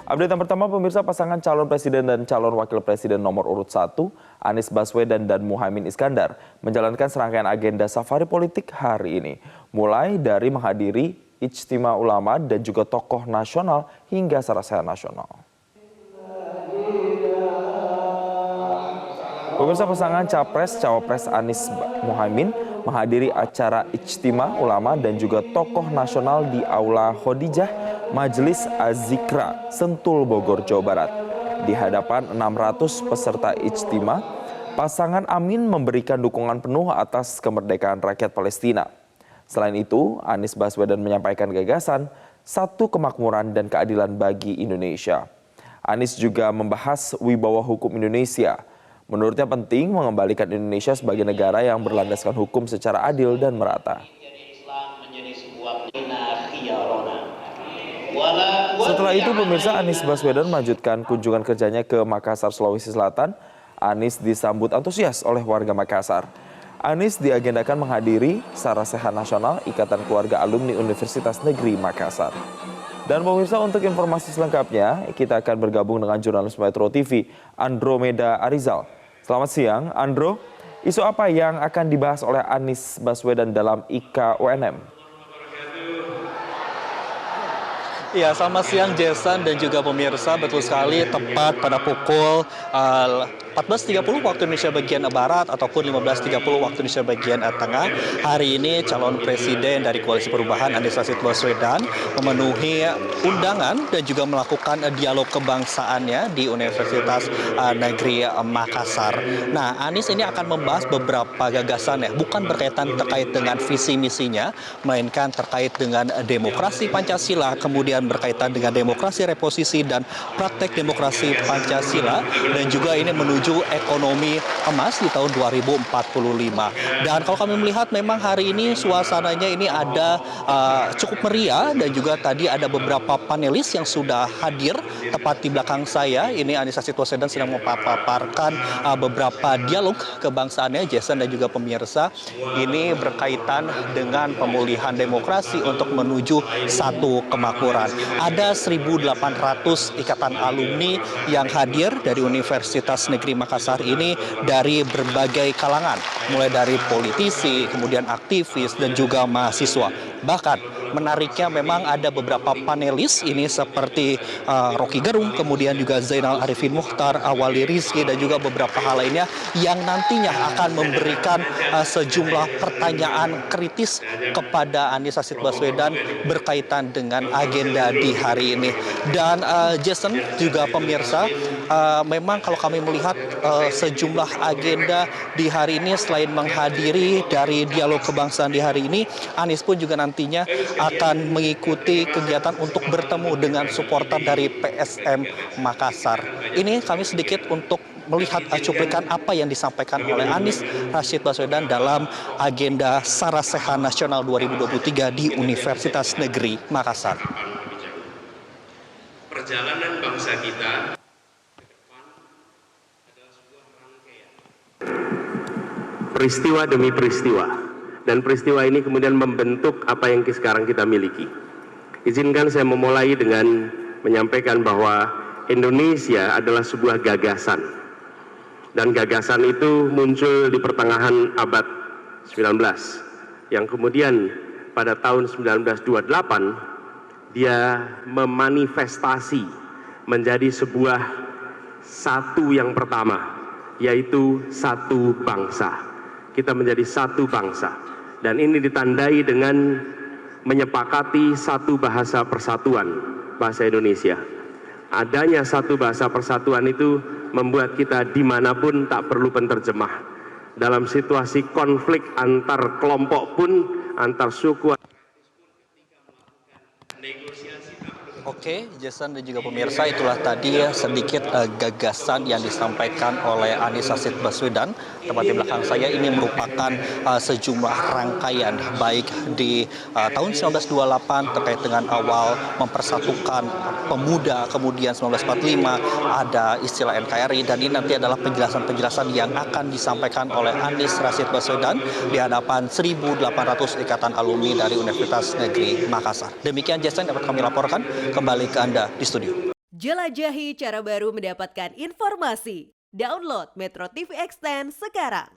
Update yang pertama, pemirsa, pasangan calon presiden dan calon wakil presiden nomor urut 1, Anies Baswedan dan Muhaimin Iskandar, menjalankan serangkaian agenda safari politik hari ini. Mulai dari menghadiri ijtima ulama dan juga tokoh nasional hingga sarasehan nasional. Pemirsa, pasangan Capres-Cawapres Anies Muhaimin menghadiri acara ijtima ulama dan juga tokoh nasional di Aula Khodijah Majelis Az-Zikra, Sentul, Bogor, Jawa Barat. Di hadapan 600 peserta ijtima, pasangan Amin memberikan dukungan penuh atas kemerdekaan rakyat Palestina. Selain itu, Anies Baswedan menyampaikan gagasan satu kemakmuran dan keadilan bagi Indonesia. Anies juga membahas wibawa hukum Indonesia. Menurutnya penting mengembalikan Indonesia sebagai negara yang berlandaskan hukum secara adil dan merata. Setelah itu, pemirsa, Anies Baswedan melanjutkan kunjungan kerjanya ke Makassar, Sulawesi Selatan. Anies disambut antusias oleh warga Makassar. Anies diagendakan menghadiri sarasehan nasional Ikatan Keluarga Alumni Universitas Negeri Makassar. Dan pemirsa, untuk informasi selengkapnya, kita akan bergabung dengan jurnalis Metro TV, Andromeda Arizal. Selamat siang, Andro. Isu apa yang akan dibahas oleh Anies Baswedan dalam IKUNM? Ya, selamat siang Jason dan juga pemirsa. Betul sekali, tepat pada pukul 14.30 waktu Indonesia bagian Barat ataupun 15.30 waktu Indonesia bagian Tengah. Hari ini calon presiden dari Koalisi Perubahan Anies Rashid Baswedan memenuhi undangan dan juga melakukan dialog kebangsaannya di Universitas Negeri Makassar. Nah, Anies ini akan membahas beberapa gagasan, bukan berkaitan terkait dengan visi misinya, melainkan terkait dengan demokrasi Pancasila, kemudian berkaitan dengan demokrasi reposisi dan praktek demokrasi Pancasila, dan juga ini menuju ekonomi emas di tahun 2045. Dan kalau kami melihat memang hari ini suasananya ini ada cukup meriah, dan juga tadi ada beberapa panelis yang sudah hadir tepat di belakang saya. Ini Anies Rashid Baswedan sedang memaparkan beberapa dialog kebangsaannya, Jason dan juga pemirsa. Ini berkaitan dengan pemulihan demokrasi untuk menuju satu kemakmuran. Ada 1.800 ikatan alumni yang hadir dari Universitas Negeri Makassar ini dari berbagai kalangan, mulai dari politisi, kemudian aktivis, dan juga mahasiswa. Bahkan menariknya memang ada beberapa panelis ini seperti Rocky Gerung, kemudian juga Zainal Arifin Mukhtar, Awali Rizky, dan juga beberapa hal lainnya yang nantinya akan memberikan sejumlah pertanyaan kritis kepada Anies Rashid Baswedan berkaitan dengan agenda di hari ini. Dan Jason juga pemirsa, memang kalau kami melihat sejumlah agenda di hari ini, selain menghadiri dari dialog kebangsaan di hari ini, Anies pun juga nantinya akan mengikuti kegiatan untuk bertemu dengan supporter dari PSM Makassar. Ini kami sedikit untuk melihat cuplikan apa yang disampaikan oleh Anies Rashid Baswedan dalam agenda Sarasehan Nasional 2023 di Universitas Negeri Makassar. Perjalanan bangsa kita peristiwa demi peristiwa, dan peristiwa ini kemudian membentuk apa yang sekarang kita miliki. Izinkan saya memulai dengan menyampaikan bahwa Indonesia adalah sebuah gagasan, dan gagasan itu muncul di pertengahan abad 19, yang kemudian pada tahun 1928 dia memanifestasi menjadi sebuah satu yang pertama, yaitu satu bangsa. Kita menjadi satu bangsa, dan ini ditandai dengan menyepakati satu bahasa persatuan, bahasa Indonesia. Adanya satu bahasa persatuan itu membuat kita dimanapun tak perlu penerjemah. Dalam situasi konflik antar kelompok pun, antar suku, Oke, Jason dan juga pemirsa, itulah tadi sedikit gagasan yang disampaikan oleh Anies Rashid Baswedan. Tepat di belakang saya ini merupakan sejumlah rangkaian, baik di tahun 1928 terkait dengan awal mempersatukan pemuda, kemudian 1945 ada istilah NKRI, dan ini nanti adalah penjelasan-penjelasan yang akan disampaikan oleh Anies Rashid Baswedan di hadapan 1.800 ikatan alumni dari Universitas Negeri Makassar. Demikian Jason dapat kami laporkan. Kembali ke Anda di studio. Jelajahi cara baru mendapatkan informasi. Download Metro TV Extend sekarang.